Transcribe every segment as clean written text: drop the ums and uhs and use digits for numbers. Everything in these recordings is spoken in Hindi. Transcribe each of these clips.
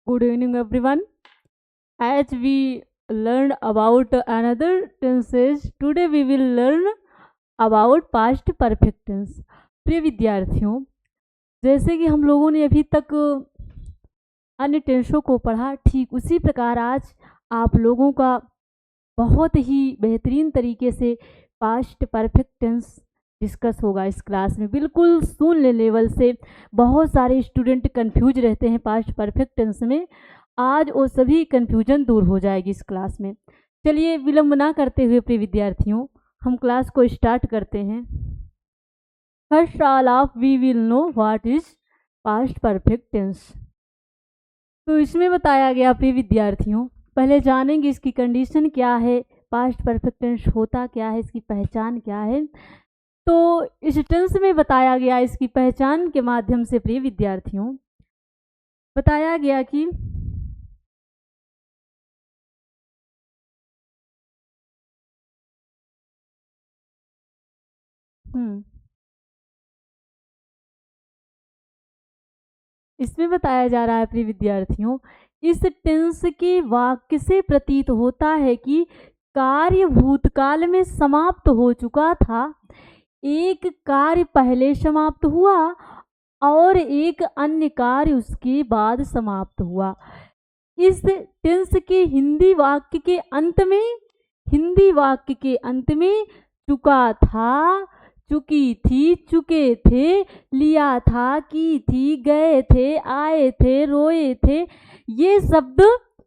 Good evening, everyone. As we learned about another tenses, today we will learn about past perfect tense. प्रिय विद्यार्थियों, जैसे कि हम लोगों ने अभी तक अन्य टेंसों को पढ़ा, ठीक उसी प्रकार आज आप लोगों का बहुत ही बेहतरीन तरीके से पास्ट परफेक्ट टेंस डिस्कस होगा इस क्लास में। बिल्कुल शून्य लेवल से बहुत सारे स्टूडेंट कंफ्यूज रहते हैं पास्ट परफेक्ट टेंस में। आज वो सभी कंफ्यूजन दूर हो जाएगी इस क्लास में। चलिए विलंब ना करते हुए प्रिय विद्यार्थियों हम क्लास को स्टार्ट करते हैं। First all of we will know what is past perfect tense. तो इसमें बताया गया प्रिय विद्यार्थियों, पहले जानेंगे इसकी कंडीशन क्या है, पास्ट परफेक्ट टेंस होता क्या है, इसकी पहचान क्या है। तो इस टेंस में बताया गया इसकी पहचान के माध्यम से प्रिय विद्यार्थियों बताया गया कि इसमें बताया जा रहा है प्रिय विद्यार्थियों, इस टेंस के वाक्य से प्रतीत होता है कि कार्य भूतकाल में समाप्त हो चुका था, एक कार्य पहले समाप्त हुआ और एक अन्य कार्य उसके बाद समाप्त हुआ। इस टेंस के हिंदी वाक्य के अंत में चुका था, चुकी थी, चुके थे, लिया था, की थी, गए थे, आए थे, रोए थे, ये शब्द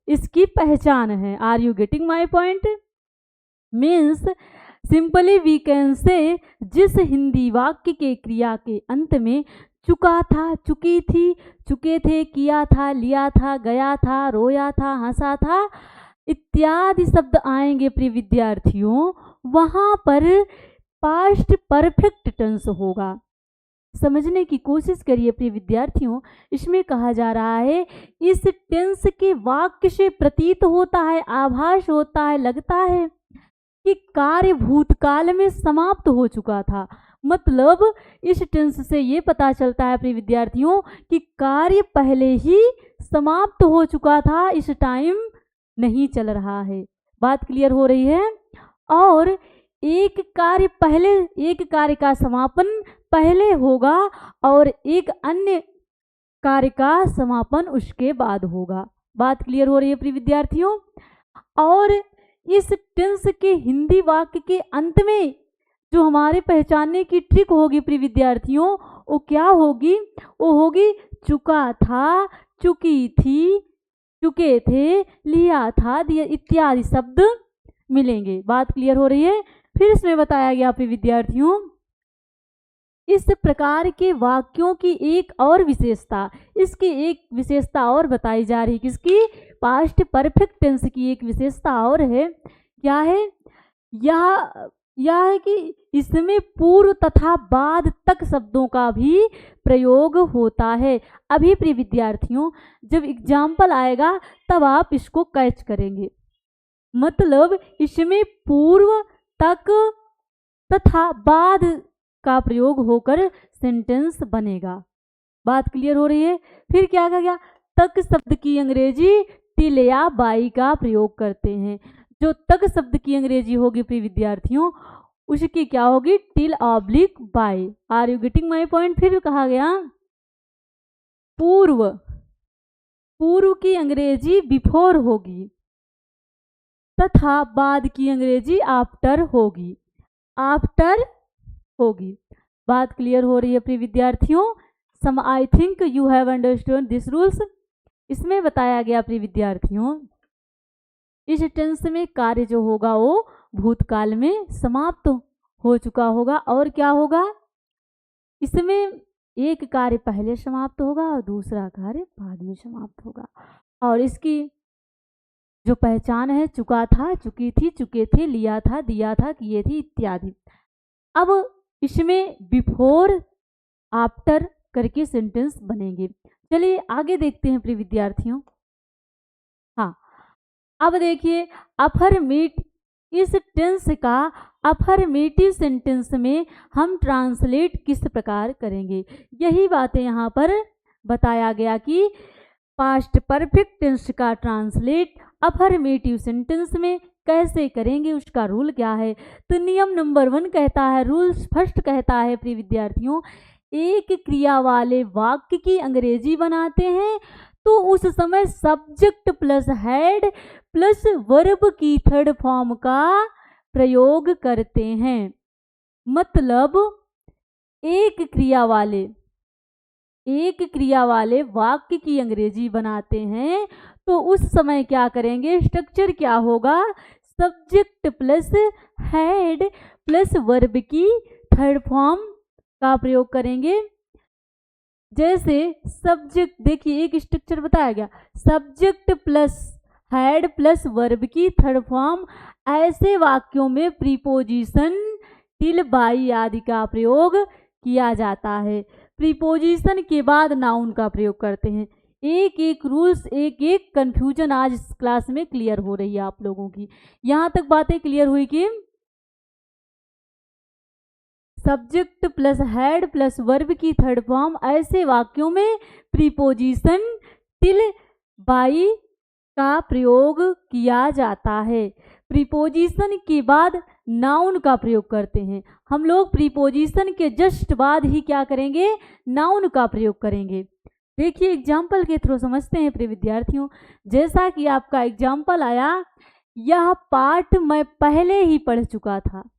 इसकी पहचान है। Are you getting my point? Means simply we can say जिस हिंदी वाक्य के क्रिया के अंत में चुका था, चुकी थी, चुके थे, किया था, लिया था, गया था, रोया था, हंसा था इत्यादि शब्द आएंगे प्रिय विद्यार्थियों, वहां पर पास्ट परफेक्ट टेंस होगा। समझने की कोशिश करिए प्रिय विद्यार्थियों, इसमें कहा जा रहा है इस टेंस के वाक्य से प्रतीत होता है, आभास होता है, लगता है कि कार्य भूतकाल में समाप्त हो चुका था। मतलब इस टेंस से ये पता चलता है प्रिय विद्यार्थियों कि कार्य पहले ही समाप्त हो चुका था, इस टाइम नहीं चल रहा है। बात क्लियर हो रही है? और एक कार्य का समापन पहले होगा और एक अन्य कार्य का समापन उसके बाद होगा। बात क्लियर हो रही है प्रिय विद्यार्थियों? और इस टेंस के हिंदी वाक्य के अंत में जो हमारे पहचानने की ट्रिक होगी प्रिय विद्यार्थियों, वो क्या होगी? वो होगी चुका था, चुकी थी, चुके थे, लिया था, दिया इत्यादि शब्द मिलेंगे। बात क्लियर हो रही है? फिर इसमें बताया गया प्रिय विद्यार्थियों, इस प्रकार के वाक्यों की एक और विशेषता, इसकी एक विशेषता और बताई जा रही, किसकी? पास्ट परफेक्ट टेंस की एक विशेषता और है। क्या है? यह है कि इसमें पूर्व तथा बाद तक शब्दों का भी प्रयोग होता है। अभी प्रिय विद्यार्थियों जब एग्जाम्पल आएगा तब आप इसको कैच करेंगे। मतलब इसमें पूर्व तक तथा बाद का प्रयोग होकर सेंटेंस बनेगा। बात क्लियर हो रही है? फिर क्या कहा गया? तक शब्द की अंग्रेजी टिल या बाई का प्रयोग करते हैं। जो तक शब्द की अंग्रेजी होगी प्रिय विद्यार्थियों उसकी क्या होगी? Till oblique by. Are you getting my point? फिर कहा गया पूर्व की अंग्रेजी बिफोर होगी तथा बाद की अंग्रेजी आफ्टर होगी। बात क्लियर हो रही है प्रिय विद्यार्थियों? Some I think you have understood this rules. इसमें बताया गया प्रिय विद्यार्थियों इस टेंस में कार्य जो होगा वो भूतकाल में समाप्त हो चुका होगा। और क्या होगा? इसमें एक कार्य पहले समाप्त होगा और दूसरा कार्य बाद में समाप्त होगा। और इसकी जो पहचान है चुका था, चुकी थी, चुके थे, लिया था, दिया था, किए थे इत्यादि। अब इसमें बिफोर आफ्टर करके सेंटेंस बनेंगे। चलिए आगे देखते हैं प्रिय विद्यार्थियों। हाँ, अब देखिए इस टेंस का अफर्मेटिव सेंटेंस में हम ट्रांसलेट किस प्रकार करेंगे, यही बातें यहाँ पर बताया गया कि पास्ट परफेक्ट टेंस का ट्रांसलेट अफर्मेटिव सेंटेंस में कैसे करेंगे, उसका रूल क्या है। तो नियम नंबर 1 कहता है, रूल्स फर्स्ट कहता है प्रिय विद्यार्थियों, एक क्रिया वाले वाक्य की अंग्रेजी बनाते हैं तो उस समय subject plus head plus verb की थर्ड फॉर्म का प्रयोग करते हैं। मतलब एक क्रिया वाले वाक्य की अंग्रेजी बनाते हैं तो उस समय क्या करेंगे, स्ट्रक्चर क्या होगा, subject plus head plus verb की थर्ड फॉर्म का प्रयोग करेंगे। जैसे सब्जेक्ट, देखिए एक स्ट्रक्चर बताया गया, subject plus head plus verb की थर्ड फॉर्म। ऐसे वाक्यों में प्रीपोजिशन टिल बाई आदि का प्रयोग किया जाता है। प्रीपोजिशन के बाद नाउन का प्रयोग करते हैं। एक एक रूल्स, एक एक कंफ्यूजन आज इस क्लास में क्लियर हो रही है आप लोगों की। यहां तक बातें क्लियर हुई कि subject plus head plus verb की थर्ड फॉर्म, ऐसे वाक्यों में प्रीपोजिशन टिल बाई का प्रयोग किया जाता है। प्रीपोजिशन के बाद नाउन का प्रयोग करते हैं। हम लोग प्रीपोजिशन के जस्ट बाद ही क्या करेंगे, नाउन का प्रयोग करेंगे। देखिए एग्जाम्पल के थ्रू समझते हैं प्रिय विद्यार्थियों। जैसा कि आपका एग्जाम्पल आया, यह पाठ मैं पहले ही पढ़ चुका था।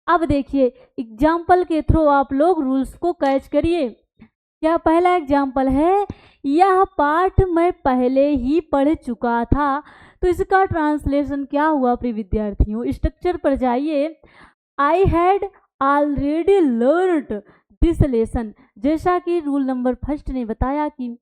अब देखिए एग्जाम्पल के थ्रू आप लोग रूल्स को कैच करिए। क्या पहला एग्जाम्पल है, यह पाठ मैं पहले ही पढ़ चुका था। तो इसका ट्रांसलेशन क्या हुआ प्रिय विद्यार्थियों, स्ट्रक्चर पर जाइए। I had already learned this lesson, जैसा कि रूल नंबर फर्स्ट ने बताया कि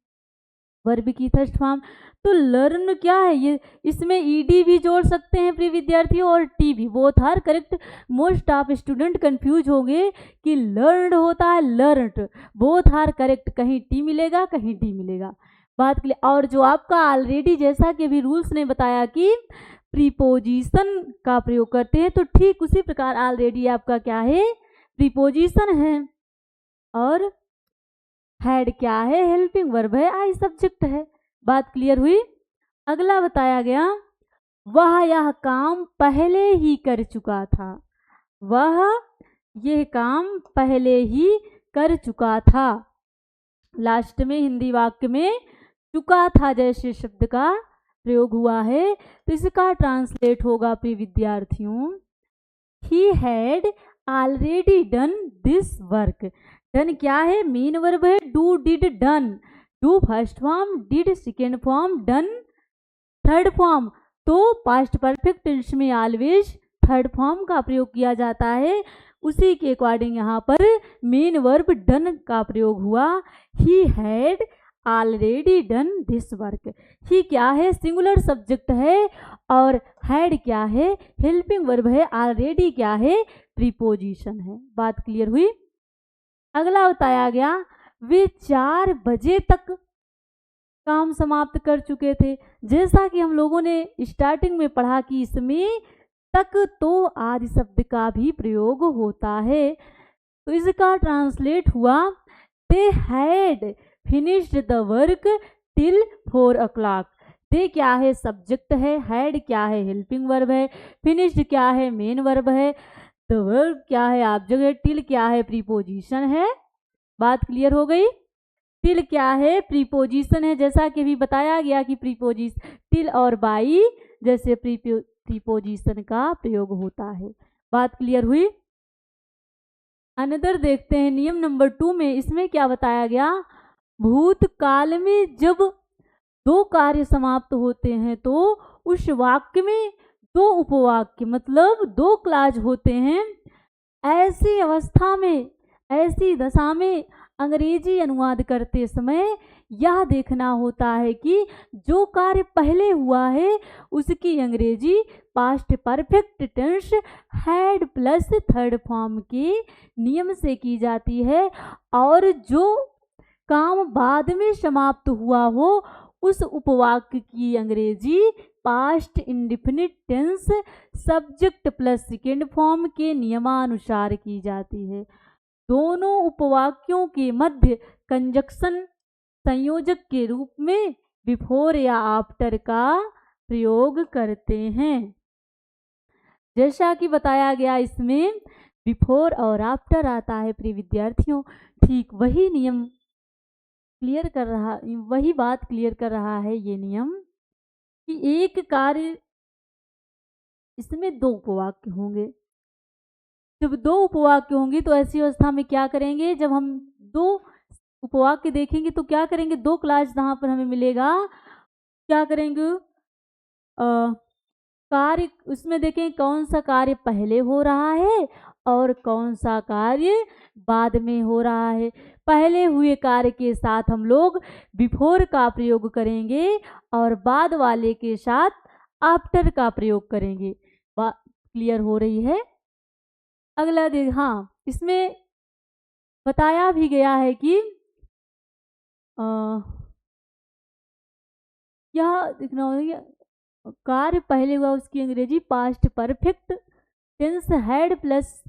वर्ब की थर्ड फॉर्म। तो लर्न क्या है, ये इसमें ईडी भी जोड़ सकते हैं प्रिय विद्यार्थियों और टी भी, both are correct. Most of student confuse होंगे कि लर्नड होता है लर्नड, बोथ आर करेक्ट, कहीं टी मिलेगा कहीं डी मिलेगा, बात के लिए। और जो आपका ऑलरेडी, जैसा कि अभी रूल्स ने बताया कि प्रीपोजिशन का प्रयोग करते हैं, तो ठीक उसी प्रकार ऑलरेडी आपका क्या है, प्रीपोजिशन है। और हेड क्या है, हेल्पिंग वर्ब है, आई सब्जेक्ट है। बात क्लियर हुई। अगला बताया गया, वह यह काम पहले ही कर चुका था। वह यह काम पहले ही कर चुका था। लास्ट में हिंदी वाक्य में चुका था जैसे शब्द का प्रयोग हुआ है, तो इसका ट्रांसलेट होगा प्रिय विद्यार्थियों, ही had already done this work. Done क्या है, मेन वर्ब है, do did done, do first form, did second form, done third form. तो पास्ट परफेक्ट टेंस में ऑलवेज थर्ड फॉर्म का प्रयोग किया जाता है। उसी के अकॉर्डिंग यहाँ पर मेन वर्ब डन का प्रयोग हुआ। He had already done this work. He क्या है, सिंगुलर सब्जेक्ट है, और हैड क्या है, हेल्पिंग वर्ब है, ऑलरेडी क्या है, प्रीपोजिशन है। बात क्लियर हुई। अगला बताया गया, वे 4 बजे तक काम समाप्त कर चुके थे। जैसा कि हम लोगों ने स्टार्टिंग में पढ़ा कि इसमें तक तो आदि शब्द का भी प्रयोग होता है। तो इसका ट्रांसलेट हुआ, they had finished the work till 4 o'clock। दे क्या है, सब्जेक्ट है, हैड क्या है, हेल्पिंग वर्ब है, फिनिश्ड क्या है, मेन वर्ब है, द वर्ब क्या है, ऑब्जेक्ट है, टिल क्या है, प्रीपोजिशन है। बात क्लियर हो गई। टिल क्या है, प्रीपोजिशन है, जैसा कि भी बताया गया कि प्रीपोजिशन टिल और बाई जैसे प्रीपोजिशन का प्रयोग होता है। बात क्लियर हुई। अनदर देखते हैं नियम नंबर 2 में, इसमें क्या बताया गया, भूतकाल में जब 2 कार्य समाप्त होते हैं तो उस वाक्य में 2 उपवाक्य मतलब 2 क्लाज होते हैं। ऐसी अवस्था में, ऐसी दशा में अंग्रेजी अनुवाद करते समय यह देखना होता है कि जो कार्य पहले हुआ है उसकी अंग्रेजी past perfect tense had plus third form के नियम से की जाती है, और जो काम बाद में समाप्त हुआ हो उस उपवाक्य की अंग्रेजी past indefinite tense subject plus second form के नियमानुसार की जाती है। दोनों उपवाक्यों के मध्य कंजक्शन संयोजक के रूप में बिफोर या आफ्टर का प्रयोग करते हैं। जैसा कि बताया गया इसमें बिफोर और आफ्टर आता है प्रिय विद्यार्थियों। ठीक वही नियम क्लियर कर रहा, वही बात क्लियर कर रहा है ये नियम कि एक कार्य, इसमें दो उपवाक्य होंगे। जब दो उपवाक्य होंगे तो ऐसी अवस्था में क्या करेंगे, जब हम दो उपवाक्य देखेंगे तो क्या करेंगे, दो क्लास यहाँ पर हमें मिलेगा, क्या करेंगे, कार्य उसमें देखें कौन सा कार्य पहले हो रहा है और कौन सा कार्य बाद में हो रहा है। पहले हुए कार्य के साथ हम लोग बिफोर का प्रयोग करेंगे और बाद वाले के साथ आफ्टर का प्रयोग करेंगे। बात क्लियर हो रही है। अगला देख, हाँ इसमें बताया भी गया है कि यह देखना होगा, कार्य पहले हुआ उसकी अंग्रेजी past perfect tense had plus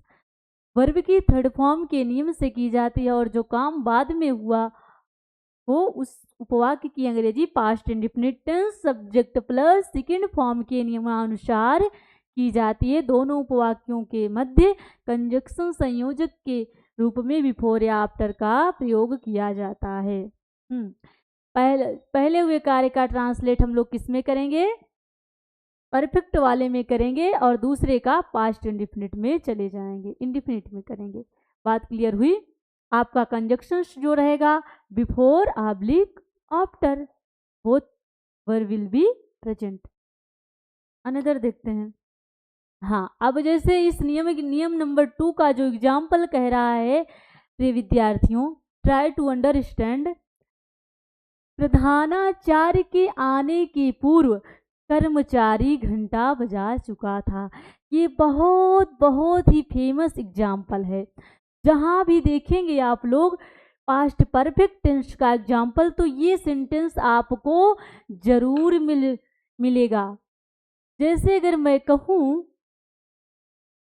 verb की थर्ड फॉर्म के नियम से की जाती है और जो काम बाद में हुआ हो उस उपवाक्य की अंग्रेजी past indefinite tense subject plus second form के नियमानुसार की जाती है। दोनों उपवाक्यों के मध्य कंजक्शन संयोजक के रूप में बिफोर या आफ्टर का प्रयोग किया जाता है। पहले हुए कार्य का ट्रांसलेट हम लोग किस में करेंगे, परफेक्ट वाले में करेंगे और दूसरे का पास्ट इंडेफिनिट में चले जाएंगे, इंडेफिनिट में करेंगे। बात क्लियर हुई। आपका कंजक्शन जो रहेगा before oblique after, both verb will be present. Another देखते हैं। हाँ, अब जैसे इस नियम नंबर 2 का जो एग्जाम्पल कह रहा है प्रिय विद्यार्थियों, ट्राई टू अंडरस्टैंड। प्रधानाचार्य के आने के पूर्व कर्मचारी घंटा बजा चुका था। ये बहुत बहुत ही फेमस एग्जाम्पल है। जहाँ भी देखेंगे आप लोग पास्ट परफेक्ट टेंस का एग्जाम्पल तो ये सेंटेंस आपको जरूर मिलेगा। जैसे अगर मैं कहूँ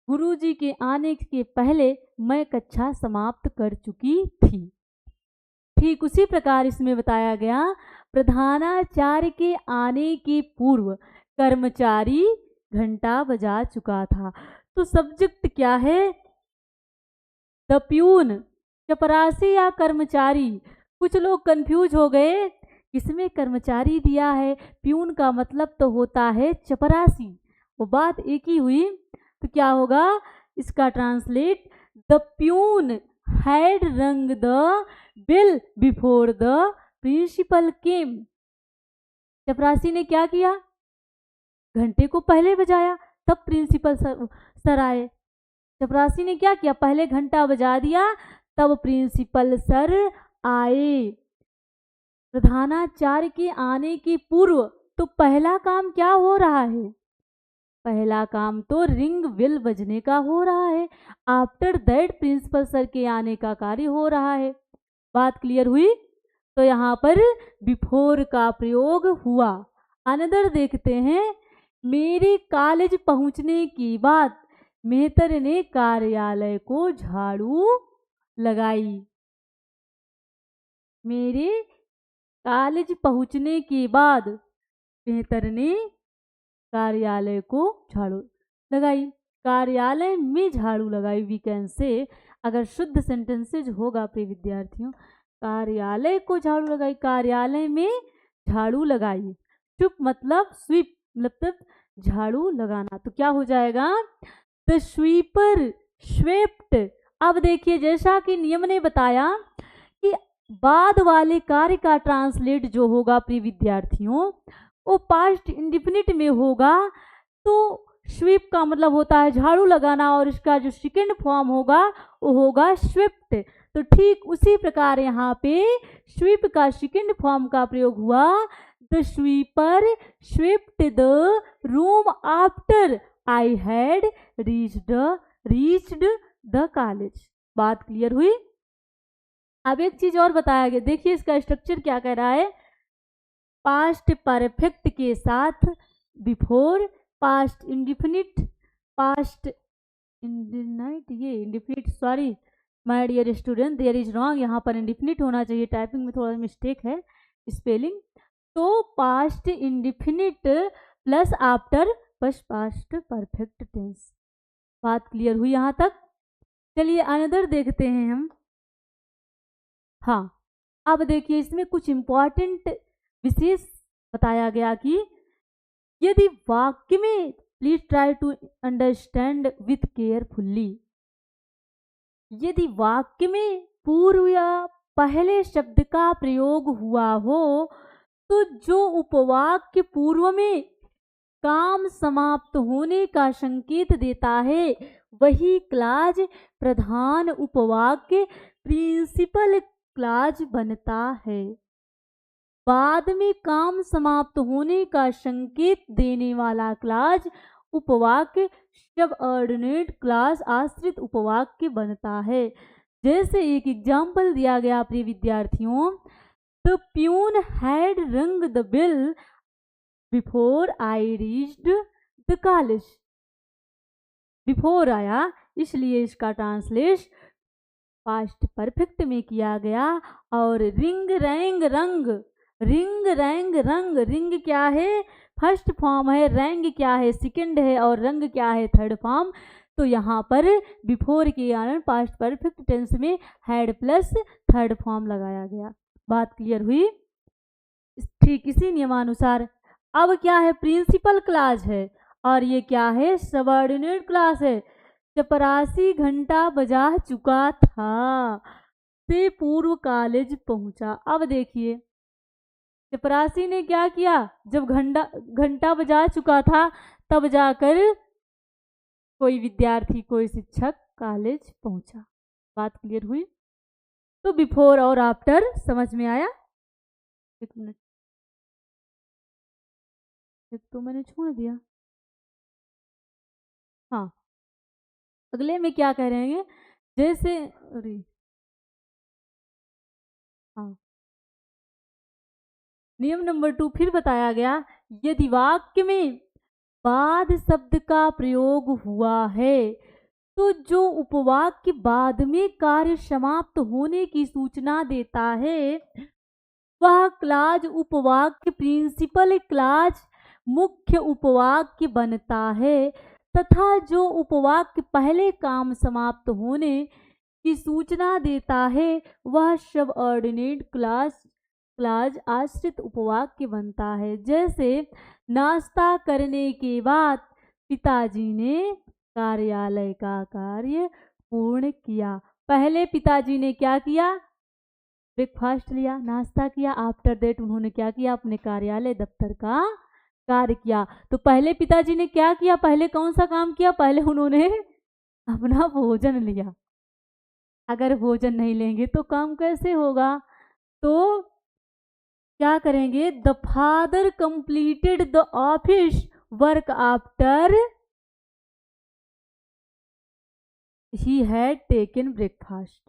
गुरुजी के आने के पहले मैं कक्षा समाप्त कर चुकी थी, ठीक उसी प्रकार इसमें बताया गया प्रधानाचार्य के आने के पूर्व कर्मचारी घंटा बजा चुका था। तो सब्जेक्ट क्या है, द प्यून, चपरासी या कर्मचारी। कुछ लोग कंफ्यूज हो गए, इसमें कर्मचारी दिया है, प्यून का मतलब तो होता है चपरासी, वो बात एक ही हुई। तो क्या होगा इसका translate, the peon had rung the bell before the principal came. चपरासी ने क्या किया, घंटे को पहले बजाया तब प्रिंसिपल सर आए। चपरासी ने क्या किया, पहले घंटा बजा दिया तब प्रिंसिपल सर आए। प्रधानाचार्य के आने के पूर्व तो पहला काम क्या हो रहा है, पहला काम तो रिंग विल बजने का हो रहा है। आफ्टर दैट प्रिंसिपल सर के आने का कार्य हो रहा है। बात क्लियर हुई। तो यहाँ पर बिफोर का प्रयोग हुआ। अनदर देखते हैं, मेरे कॉलेज पहुंचने के बाद मेहतर ने कार्यालय को झाड़ू लगाई। मेरे कॉलेज पहुंचने के बाद मेहतर ने कार्यालय को झाड़ू लगाई, कार्यालय में झाड़ू लगाई। वी कैन से, अगर शुद्ध सेंटेंसेज होगा प्रिय विद्यार्थियों, कार्यालय को झाड़ू लगाई, कार्यालय में झाड़ू लगाई। चुप मतलब स्वीप, मतलब झाड़ू लगाना। तो क्या हो जाएगा, द स्वीपर स्वेप्ट। अब देखिए जैसा कि नियम ने बताया कि बाद वाले कार्य का ट्रांसलेट जो होगा प्रिय विद्यार्थियों वो पास्ट इंडेफिनिट में होगा। तो स्वीप का मतलब होता है झाड़ू लगाना और इसका जो सेकंड फॉर्म होगा वो होगा स्विफ्ट। तो ठीक उसी प्रकार यहाँ पे स्वीप का सेकंड फॉर्म का प्रयोग हुआ, the sweeper swept the room after I had reached the college. बात क्लियर हुई। अब एक चीज और बताया गया, देखिए इसका स्ट्रक्चर क्या कह रहा है, पास्ट परफेक्ट के साथ before, past indefinite, past indefinite, ये indefinite, sorry my dear student there is wrong, यहाँ पर इंडिफिनिट होना चाहिए, टाइपिंग में थोड़ा मिस्टेक है, स्पेलिंग। तो past indefinite plus after past perfect tense. बात क्लियर हुई यहाँ तक? चलिए अनदर देखते हैं हम। हाँ, अब देखिए इसमें कुछ इंपॉर्टेंट विशेष बताया गया कि यदि वाक्य में, please try to understand with carefully, यदि वाक्य में पूर्व या पहले शब्द का प्रयोग हुआ हो तो जो उपवाक्य पूर्व में काम समाप्त होने का संकेत देता है वही क्लाज प्रधान उपवाक्य प्रिंसिपल क्लाज बनता है। बाद में काम समाप्त होने का संकेत देने वाला क्लाज उपवाक्य सबऑर्डिनेट क्लास आश्रित उपवाक्य बनता है। जैसे एक एग्जाम्पल दिया गया प्रिय विद्यार्थियों, the peon had rung the bell before I reached the college. Before आया इसलिए इसका ट्रांसलेट पास्ट परफेक्ट में किया गया। और रिंग रैंग रंग, रिंग रैंग रंग, रिंग क्या है? फर्स्ट फॉर्म है, रैंग क्या है? सेकंड है, और रंग क्या है? Third form. तो यहाँ पर बिफोर के कारण पास्ट परफेक्ट टेंस में हैड प्लस थर्ड फॉर्म लगाया गया। बात क्लियर हुई? ठीक इसी नियमानुसार अब क्या है? प्रिंसिपल क्लास है और ये क्या है? सबऑर्डिनेट क्लास है। चपरासी घंटा बजा चुका था से पूर्व कॉलेज पहुंचा। अब देखिए चपरासी ने क्या किया? जब घंटा बजा चुका था तब जाकर कोई विद्यार्थी, कोई शिक्षक कॉलेज पहुंचा। बात क्लियर हुई? तो बिफोर और आफ्टर समझ में आया? एक मिनट, एक तो मैंने छोड़ दिया। हाँ, अगले में क्या कह रहे हैं? जैसे अरे हाँ, नियम नंबर 2 फिर बताया गया, यदि वाक्य में बाद शब्द का प्रयोग हुआ है तो जो उपवाक्य बाद में कार्य समाप्त होने की सूचना देता है वह क्लाज उपवाक्य प्रिंसिपल क्लाज मुख्य उपवाक्य बनता है, तथा जो उपवाक्य पहले काम समाप्त होने की सूचना देता है वह सबऑर्डिनेट क्लाज आश्रित उपवाक्य बनता है। जैसे नाश्ता करने के बाद पिताजी ने कार्यालय का कार्य पूर्ण किया। पहले पिताजी ने क्या किया? ब्रेकफास्ट लिया, नाश्ता किया। आफ्टर दैट उन्होंने क्या किया? अपने कार्यालय दफ्तर का कार्य किया। तो पहले पिताजी ने क्या किया? पहले कौन सा काम किया? पहले उन्होंने अपना भोजन लिया। अगर भोजन नहीं लेंगे तो काम कैसे होगा? तो क्या करेंगे? The father completed the office work after he had taken breakfast.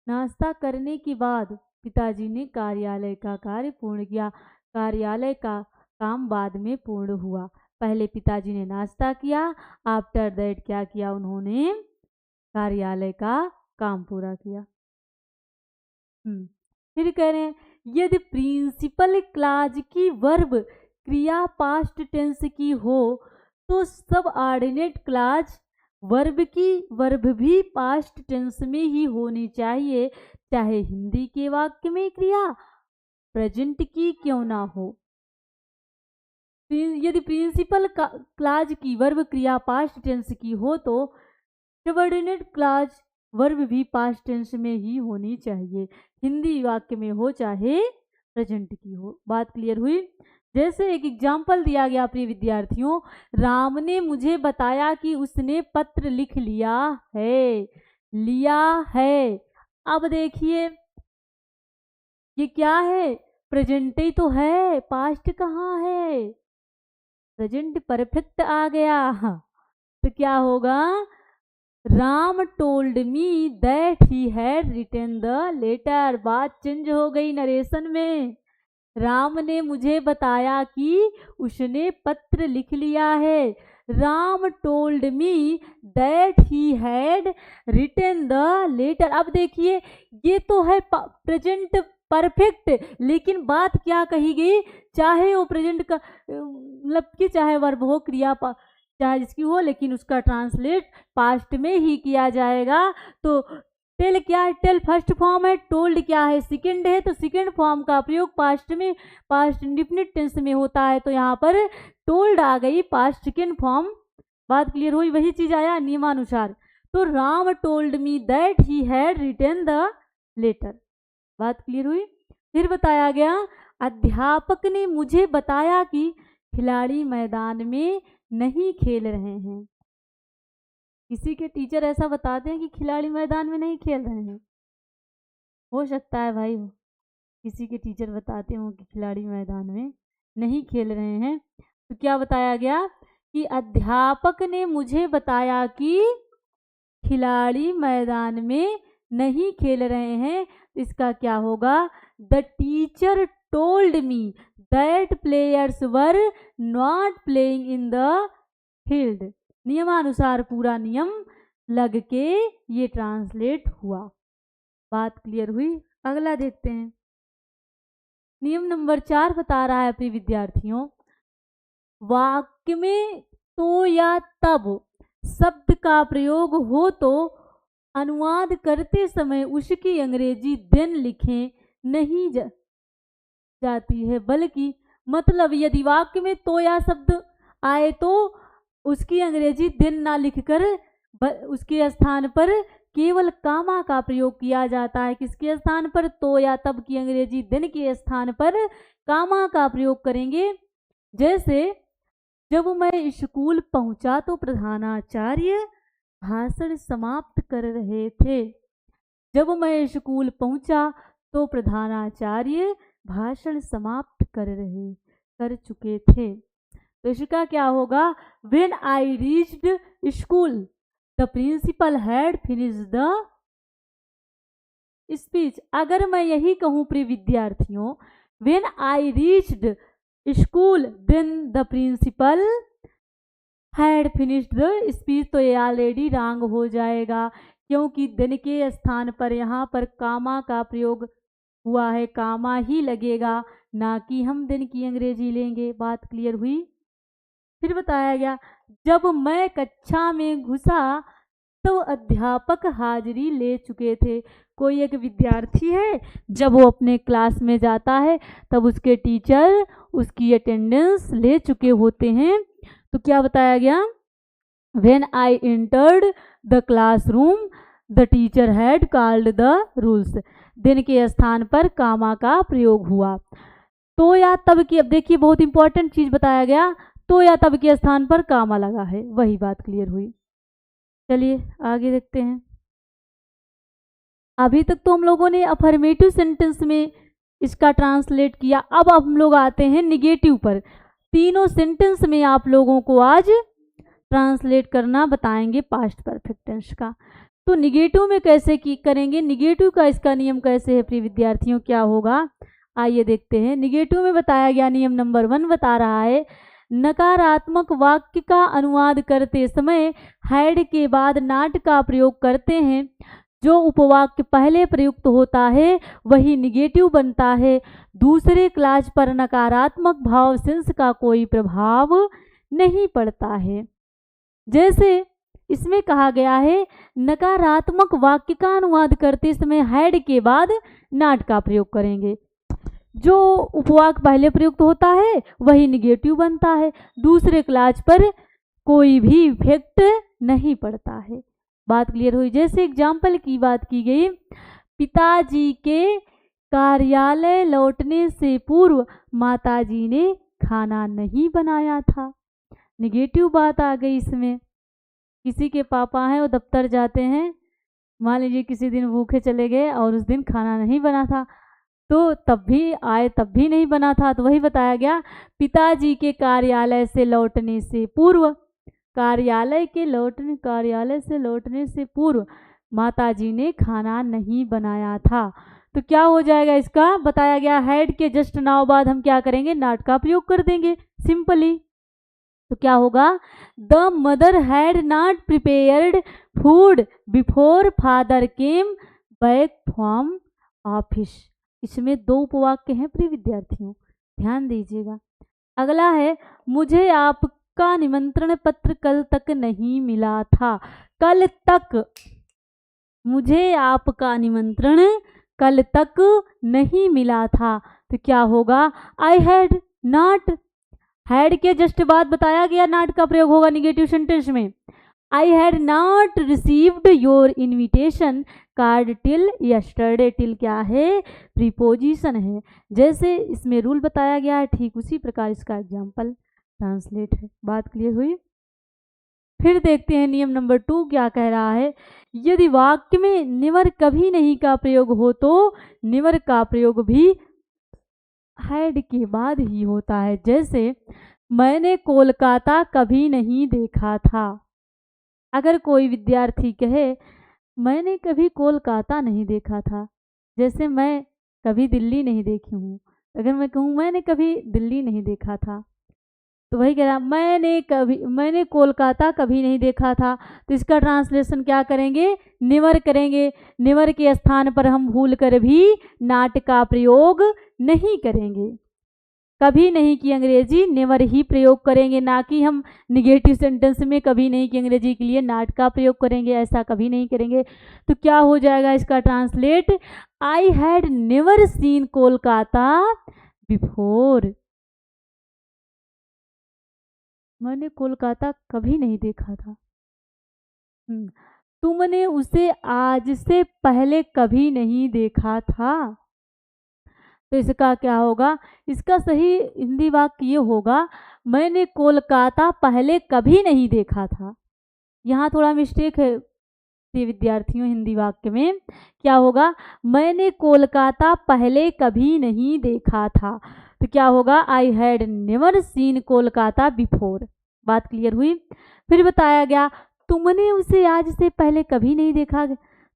नाश्ता करने के बाद पिताजी ने कार्यालय का कार्य पूर्ण किया। कार्यालय का काम बाद में पूर्ण हुआ। पहले पिताजी ने नाश्ता किया, आफ्टर दैट क्या किया? उन्होंने कार्यालय का काम पूरा किया। फिर कह रहे हैं यदि प्रिंसिपल क्लाज की वर्ब क्रिया पास्ट टेंस की हो तो सब ऑर्डिनेट क्लाज वर्ब भी पास्ट टेंस में ही होनी चाहिए, चाहे हिंदी के वाक्य में क्रिया प्रेजेंट की क्यों ना हो। यदि प्रिंसिपल क्लाज की वर्ब क्रिया पास्ट टेंस की हो तो सबऑर्डिनेट क्लाज वर्ब भी पास्ट टेंस में ही होनी चाहिए, हिंदी वाक्य में हो चाहे प्रेजेंट की हो। बात क्लियर हुई? जैसे एक एग्जाम्पल दिया गया प्रिय विद्यार्थियों, राम ने मुझे बताया कि उसने पत्र लिख लिया है। लिया है, अब देखिए ये क्या है? प्रेजेंट ही तो है, पास्ट कहाँ है? प्रेजेंट परफेक्ट आ गया। तो क्या होगा? Ram told me that he had written the letter. बात चेंज हो गई नरेशन में। राम ने मुझे बताया कि उसने पत्र लिख लिया है। Ram told me that he had written the letter. अब देखिए ये तो है प्रेजेंट परफेक्ट। लेकिन बात क्या कही गई, चाहे वो प्रेजेंट का मतलब कि चाहे वर्ब हो, क्रिया चाहे जिसकी हो, लेकिन उसका ट्रांसलेट पास्ट में ही किया जाएगा। तो टेल क्या है, टेल फर्स्ट फॉर्म है, टोल्ड क्या है सेकंड है, तो सेकंड फॉर्म का प्रयोग पास्ट में, पास्ट इंडिफिनिट टेंस में होता है। तो यहाँ पर टोल्ड आ गई पास्ट सेकंड फॉर्म। बात क्लियर हुई, वही चीज आया नियमानुसार। तो Ram told me that he had written the letter. बात क्लियर हुई। फिर बताया गया अध्यापक ने मुझे बताया कि खिलाड़ी मैदान में नहीं खेल रहे हैं। किसी के टीचर ऐसा बताते हैं कि खिलाड़ी मैदान में नहीं खेल रहे हैं, हो सकता है भाई किसी के टीचर बताते हो कि खिलाड़ी मैदान में नहीं खेल रहे हैं। तो क्या बताया गया कि अध्यापक ने मुझे बताया कि खिलाड़ी मैदान में नहीं खेल रहे हैं। इसका क्या होगा, the teacher told me that players were not playing in the field. नियमानुसार पूरा नियम लग के ये ट्रांसलेट हुआ। बात क्लियर हुई। अगला देखते हैं। नियम नंबर 4 बता रहा है प्रिय विद्यार्थियों, वाक्य में तो या तब शब्द का प्रयोग हो तो अनुवाद करते समय उसकी अंग्रेजी देन लिखें नहीं जाती है, बल्कि मतलब यदि वाक्य में तो या शब्द आए तो उसकी अंग्रेजी देन ना लिखकर उसके स्थान पर केवल कामा का प्रयोग किया जाता है। किसके स्थान पर, तो या तब की अंग्रेजी देन के स्थान पर कामा का प्रयोग करेंगे। जैसे जब मैं स्कूल पहुंचा तो प्रधानाचार्य भाषण समाप्त कर रहे थे। जब मैं स्कूल पहुंचा तो प्रधानाचार्य भाषण समाप्त कर चुके थे। तो इसका क्या होगा, when I reached school the principal had finished the speech. अगर मैं यही कहूं प्रिय विद्यार्थियों, when I reached school then the principal had finished the speech, तो ये ऑलरेडी रॉन्ग हो जाएगा, क्योंकि देन के स्थान पर यहाँ पर कामा का प्रयोग हुआ है, कामा ही लगेगा, ना कि हम देन की अंग्रेजी लेंगे। बात क्लियर हुई। फिर बताया गया जब मैं कक्षा में घुसा तो अध्यापक हाजिरी ले चुके थे। कोई एक विद्यार्थी है, जब वो अपने क्लास में जाता है तब उसके टीचर उसकी अटेंडेंस ले चुके होते हैं। तो क्या बताया गया, when I entered the classroom the teacher had called the rules. दिन के स्थान पर कामा का प्रयोग हुआ। तो या तब की, अब देखिए बहुत इंपॉर्टेंट चीज बताया गया, तो या तब के स्थान पर कामा लगा है, वही बात क्लियर हुई। चलिए आगे देखते हैं। अभी तक तो हम लोगों ने अफर्मेटिव सेंटेंस में इसका ट्रांसलेट किया, अब हम लोग आते हैं निगेटिव पर। तीनों सेंटेंस में आप लोगों को आज ट्रांसलेट करना बताएंगे पास्ट परफेक्ट टेंस का। तो निगेटिव में कैसे करेंगे, निगेटिव का इसका नियम कैसे है प्रिय विद्यार्थियों, क्या होगा आइए देखते हैं। निगेटिव में बताया गया नियम नंबर 1 बता रहा है, नकारात्मक वाक्य का अनुवाद करते समय हैड के बाद नॉट का प्रयोग करते हैं। जो उपवाक्य पहले प्रयुक्त होता है वही निगेटिव बनता है। दूसरे क्लास पर नकारात्मक भाव सेंस का कोई प्रभाव नहीं पड़ता है। जैसे इसमें कहा गया है, नकारात्मक वाक्य का अनुवाद करते समय हैड के बाद नॉट का प्रयोग करेंगे। जो उपवाक्य पहले प्रयुक्त होता है वही निगेटिव बनता है, दूसरे क्लास पर कोई भी इफेक्ट नहीं पड़ता है। बात क्लियर हुई। जैसे एग्जाम्पल की बात की गई, पिताजी के कार्यालय लौटने से पूर्व माताजी ने खाना नहीं बनाया था। निगेटिव बात आ गई इसमें। किसी के पापा हैं, वो दफ्तर जाते हैं, मान लीजिए किसी दिन भूखे चले गए और उस दिन खाना नहीं बना था, तो तब भी आए तब भी नहीं बना था। तो वही बताया गया, पिताजी के कार्यालय से लौटने से पूर्व, कार्यालय से लौटने से पूर्व माताजी ने खाना नहीं बनाया था। तो क्या हो जाएगा इसका, बताया गया हैड के जस्ट नाउ बाद हम क्या करेंगे, नॉट का प्रयोग कर देंगे सिंपली। तो क्या होगा, the mother had not prepared food before father came back from office. इसमें 2 उपवाक्य हैं प्रिय विद्यार्थियों, ध्यान दीजिएगा। अगला है, मुझे आपका निमंत्रण पत्र कल तक नहीं मिला था। कल तक, मुझे आपका निमंत्रण कल तक नहीं मिला था, तो क्या होगा? आई हैड नॉट, हैड के जस्ट बाद बताया गया नॉट का प्रयोग होगा निगेटिव सेंटेंस में। I had not received your invitation card till yesterday. Till क्या है? प्रीपोजिशन है। जैसे इसमें रूल बताया गया है ठीक उसी प्रकार इसका एग्जाम्पल ट्रांसलेट है। बात क्लियर हुई? फिर देखते हैं नियम नंबर 2 क्या कह रहा है। यदि वाक्य में नेवर कभी नहीं का प्रयोग हो तो नेवर का प्रयोग भी हैड के बाद ही होता है। जैसे मैंने कोलकाता कभी नहीं देखा था। अगर कोई विद्यार्थी कहे मैंने कभी कोलकाता नहीं देखा था, जैसे मैं कभी दिल्ली नहीं देखी हूँ, अगर मैं कहूँ मैंने कभी दिल्ली नहीं देखा था, तो वही कह रहा मैंने कोलकाता कभी नहीं देखा था, तो इसका ट्रांसलेशन क्या करेंगे? नेवर करेंगे। नेवर के स्थान पर हम भूल कर भी नॉट का प्रयोग नहीं करेंगे। कभी नहीं की अंग्रेजी नेवर ही प्रयोग करेंगे, ना कि हम निगेटिव सेंटेंस में कभी नहीं की अंग्रेजी के लिए नॉट का प्रयोग करेंगे, ऐसा कभी नहीं करेंगे। तो क्या हो जाएगा इसका translate? I had never seen Kolkata before. मैंने कोलकाता कभी नहीं देखा था। तुमने उसे आज से पहले कभी नहीं देखा था। तो इसका क्या होगा? इसका सही हिंदी वाक्य ये होगा, मैंने कोलकाता पहले कभी नहीं देखा था। यहाँ थोड़ा मिस्टेक है विद्यार्थियों, हिंदी वाक्य में क्या होगा? मैंने कोलकाता पहले कभी नहीं देखा था, तो क्या होगा? I had never seen Kolkata before. बात क्लियर हुई? फिर बताया गया तुमने उसे आज से पहले कभी नहीं देखा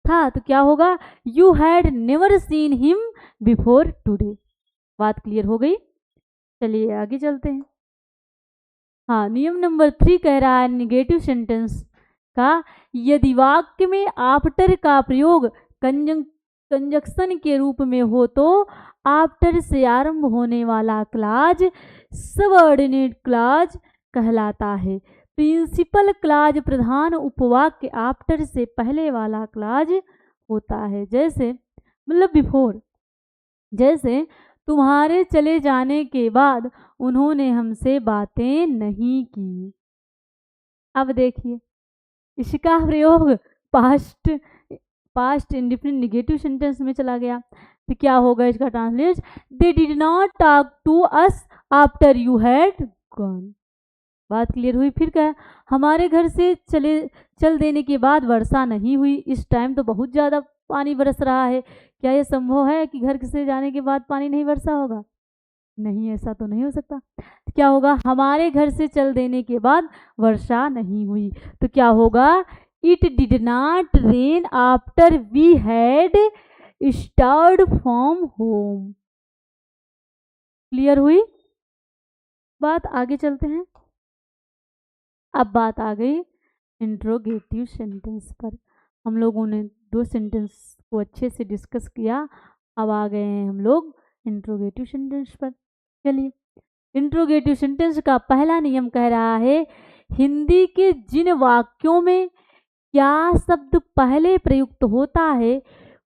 था, तो क्या होगा? You had never seen him before today. बात क्लियर हो गई? चलिए आगे चलते हैं। हाँ, नियम नंबर 3 कह रहा है निगेटिव सेंटेंस का, यदि वाक्य में आफ्टर का प्रयोग कंजक्शन के रूप में हो तो आफ्टर से आरंभ होने वाला क्लाज सबऑर्डिनेट क्लाज कहलाता है। प्रिंसिपल क्लाज प्रधान उपवाक्य आफ्टर से पहले वाला क्लाज होता है। जैसे मतलब बिफोर, जैसे तुम्हारे चले जाने के बाद उन्होंने हमसे बातें नहीं की। अब देखिए इसका प्रयोग पास्ट इंडिफिनिट निगेटिव सेंटेंस में चला गया, तो क्या होगा इसका translate? They did not talk to us after you had gone. बात क्लियर हुई? फिर क्या? हमारे घर से चल देने के बाद वर्षा नहीं हुई। इस टाइम तो बहुत ज़्यादा पानी बरस रहा है, क्या यह संभव है कि घर से जाने के बाद पानी नहीं बरसा होगा? नहीं, ऐसा तो नहीं हो सकता। क्या होगा? हमारे घर से चल देने के बाद वर्षा नहीं हुई, तो क्या होगा? It did not rain after we had start from home. Clear हुई बात? आगे चलते हैं। अब बात आ गई इंट्रोगेटिव सेंटेंस पर। हम लोगों ने 2 सेंटेंस को अच्छे से डिस्कस किया, अब आ गए हैं हम लोग इंट्रोगेटिव सेंटेंस पर। चलिए, इंट्रोगेटिव सेंटेंस का पहला नियम कह रहा है हिंदी के जिन वाक्यों में क्या शब्द पहले प्रयुक्त होता है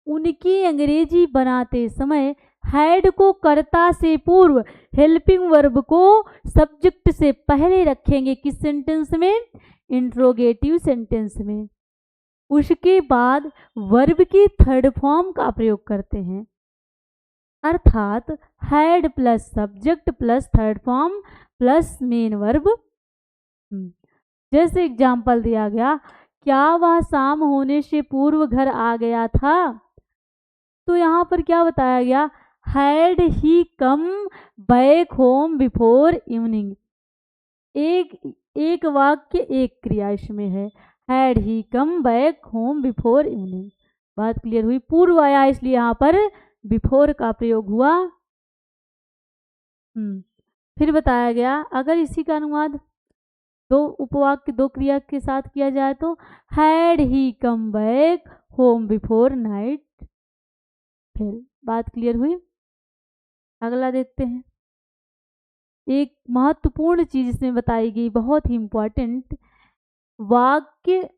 उनकी अंग्रेजी बनाते समय हैड को कर्ता से पूर्व हेल्पिंग वर्ब को सब्जेक्ट से पहले रखेंगे। किस सेंटेंस में? इंट्रोगेटिव सेंटेंस में। उसके बाद वर्ब की थर्ड फॉर्म का प्रयोग करते हैं, अर्थात had plus subject plus third form plus main verb. जैसे एग्जाम्पल दिया गया, क्या वह शाम होने से पूर्व घर आ गया था? तो यहाँ पर क्या बताया गया? Had he come back home before evening. एक वाक्य एक क्रिया इसमें है, had he come back home before evening. बात क्लियर हुई? पूर्व आया इसलिए यहाँ पर बिफोर का प्रयोग हुआ। फिर बताया गया अगर इसी का अनुवाद 2 उपवाक्य 2 क्रिया के साथ किया जाए तो had he come back home before night fail. बात क्लियर हुई? अगला देखते हैं। एक महत्वपूर्ण चीज इसमें बताई गई, बहुत ही इंपॉर्टेंट वाक्य।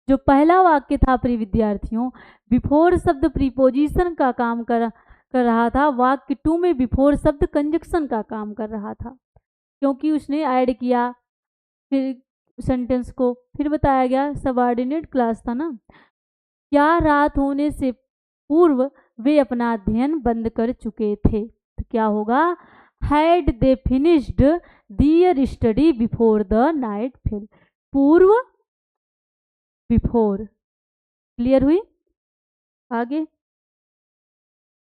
जो पहला वाक्य था प्रिय विद्यार्थियों, बिफोर शब्द प्रीपोजिशन का काम कर रहा था। वाक्य 2 में बिफोर शब्द कंजक्शन का काम कर रहा था, क्योंकि उसने ऐड किया फिर सेंटेंस को। फिर बताया गया सबऑर्डिनेट क्लास था ना। क्या रात होने से पूर्व वे अपना अध्ययन बंद कर चुके थे? तो क्या होगा? Had they finished there study before the night fail. पूर्व, बिफोर। क्लियर हुई? आगे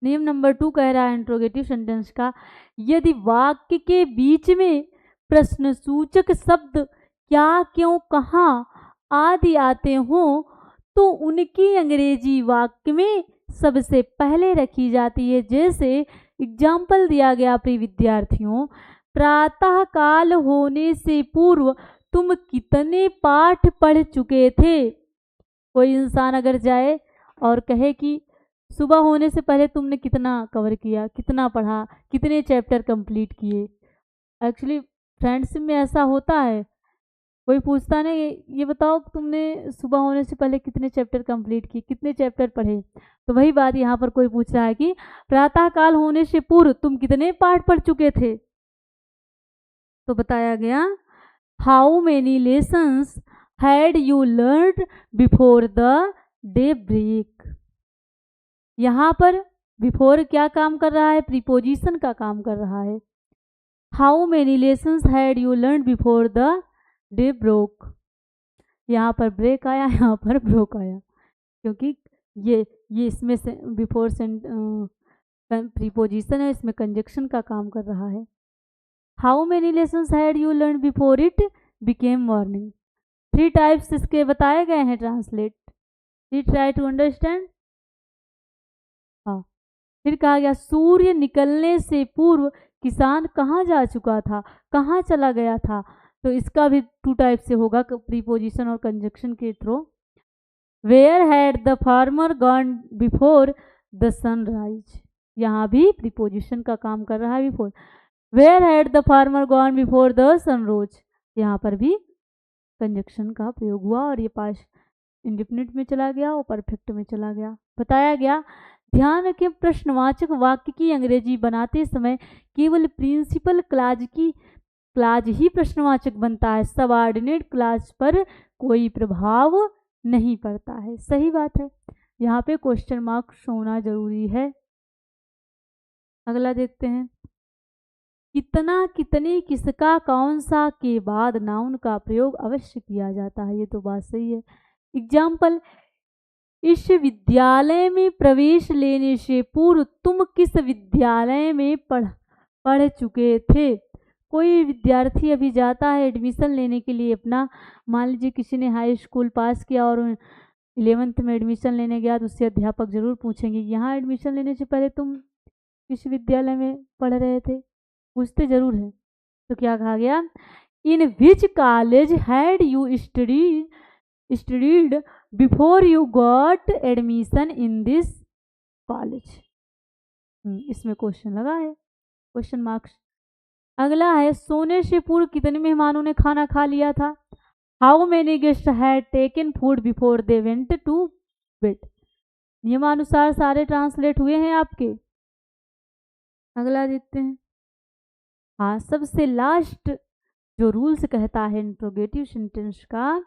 नियम नंबर 2 कह रहा है इंट्रोगेटिव सेंटेंस का, यदि वाक्य के बीच में प्रश्नसूचक शब्द क्या, क्यों, कहाँ आदि आते हों तो उनकी अंग्रेजी वाक्य में सबसे पहले रखी जाती है। जैसे एग्जाम्पल दिया गया प्रिय विद्यार्थियों, प्रातः काल होने से पूर्व तुम कितने पाठ पढ़ चुके थे? कोई इंसान अगर जाए और कहे कि सुबह होने से पहले तुमने कितना कवर किया, कितना पढ़ा, कितने चैप्टर कंप्लीट किए। एक्चुअली फ्रेंड्स में ऐसा होता है, कोई पूछता नहीं ये बताओ तुमने सुबह होने से पहले कितने चैप्टर कंप्लीट किए, कितने चैप्टर पढ़े। तो वही बात यहाँ पर कोई पूछ रहा है कि प्रातः काल होने से पूर्व तुम कितने पाठ पढ़ चुके थे। तो बताया गया how many lessons had you learned before the day break. यहाँ पर बिफोर क्या काम कर रहा है? प्रीपोजिशन का काम कर रहा है। How many lessons had you learn before the day broke. यहाँ पर ब्रेक आया, यहाँ पर ब्रोक आया, क्योंकि ये इसमें से बिफोर प्रीपोजिशन है, इसमें कंजक्शन का काम कर रहा है। How many lessons had you learn before it became morning. 3 types इसके बताए गए हैं ट्रांसलेट। Try to understand. हाँ, फिर कहा गया सूर्य निकलने से पूर्व किसान कहाँ जा चुका था, कहाँ चला गया था। तो इसका भी 2 टाइप से होगा, प्रीपोजिशन और कंजक्शन के थ्रू। Where had the farmer gone before the sunrise. यहाँ भी प्रीपोजिशन का काम कर रहा है before. Where had the farmer gone before the sunrise. यहाँ पर भी कंजक्शन का प्रयोग हुआ और ये पास्ट इंडेफिनिट में चला गया और परफेक्ट में चला गया। बताया गया ध्यान रखें, प्रश्नवाचक वाक्य की अंग्रेजी बनाते समय केवल प्रिंसिपल क्लाज ही प्रश्नवाचक बनता है, सबऑर्डिनेट क्लाज पर कोई प्रभाव नहीं पड़ता है। सही बात है, यहाँ पे क्वेश्चन मार्क्स होना जरूरी है। अगला देखते हैं, कितना, कितने, किसका, कौन सा के बाद नाउन का प्रयोग अवश्य किया जाता है। ये तो बात सही है। एग्जाम्पल, इस विद्यालय में प्रवेश लेने से पूर्व तुम किस विद्यालय में पढ़ चुके थे। कोई विद्यार्थी अभी जाता है एडमिशन लेने के लिए अपना, मान लीजिए किसी ने हाई स्कूल पास किया और 11th में एडमिशन लेने गया, तो उससे अध्यापक जरूर पूछेंगे यहाँ एडमिशन लेने से पहले तुम किस विद्यालय में पढ़ रहे थे, पूछते जरूर है। तो क्या कहा गया, in which college had you studied before you got admission in this college. इसमें क्वेश्चन लगा है, क्वेश्चन मार्क्स। अगला है, सोने से पूर्व कितने मेहमानों ने खाना खा लिया था। How many guest had taken food before they went to bed. नियमानुसार सारे ट्रांसलेट हुए हैं आपके। अगला देखते हैं। हाँ, सबसे लास्ट जो रूल्स कहता है इंट्रोगेटिव सेंटेंस का,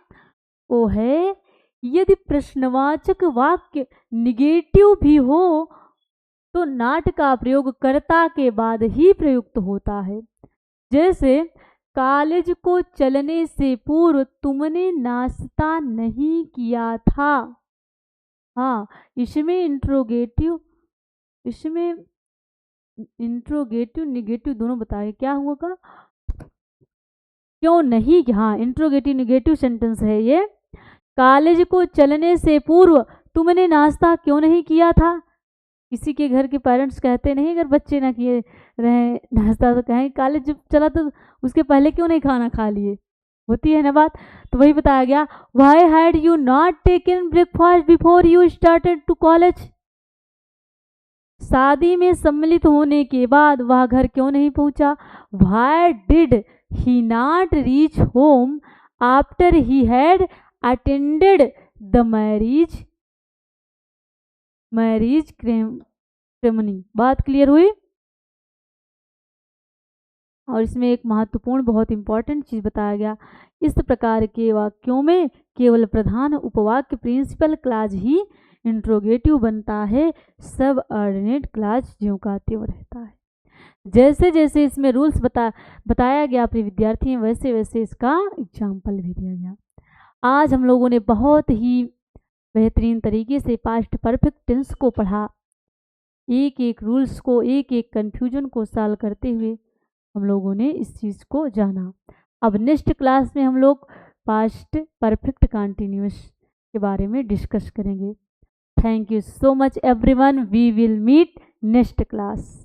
वो है यदि प्रश्नवाचक वाक्य निगेटिव भी हो तो नाट का प्रयोग कर्ता के बाद ही प्रयुक्त होता है। जैसे कॉलेज को चलने से पूर्व तुमने नाश्ता नहीं किया था। हाँ, इसमें इंट्रोगेटिव निगेटिव दोनों बताए। क्या होगा, क्यों नहीं। हाँ, इंट्रोगेटिव निगेटिव सेंटेंस है ये। कॉलेज को चलने से पूर्व तुमने नाश्ता क्यों नहीं किया था। किसी के घर के पेरेंट्स कहते नहीं, अगर बच्चे ना किए रहे नाश्ता तो कहें कॉलेज जब चला तो उसके पहले क्यों नहीं खाना खा लिए, होती है ना बात। तो वही बताया गया, why had you not taken breakfast before you started to college. शादी में सम्मिलित होने के बाद वह घर क्यों नहीं पहुंचा? Why did he not reach home after he had attended the marriage ceremony? बात क्लियर हुई? और इसमें एक महत्वपूर्ण बहुत इंपॉर्टेंट चीज बताया गया, इस प्रकार के वाक्यों में केवल प्रधान उपवाक्य प्रिंसिपल क्लाज ही इंट्रोगेटिव बनता है, सब ऑर्डिनेट क्लाज ज्यों का त्यों रहता है। जैसे जैसे इसमें रूल्स बताया गया अपने विद्यार्थियों, वैसे वैसे इसका एग्जाम्पल भी दिया गया। आज हम लोगों ने बहुत ही बेहतरीन तरीके से पास्ट परफेक्ट टेंस को पढ़ा, एक एक रूल्स को, एक एक कन्फ्यूजन को सॉल्व करते हुए हम लोगों ने इस चीज़ को जाना। अब नेक्स्ट क्लास में हम लोग पास्ट परफेक्ट कंटिन्यूअस के बारे में डिस्कस करेंगे। Thank you so much everyone, we will meet next class.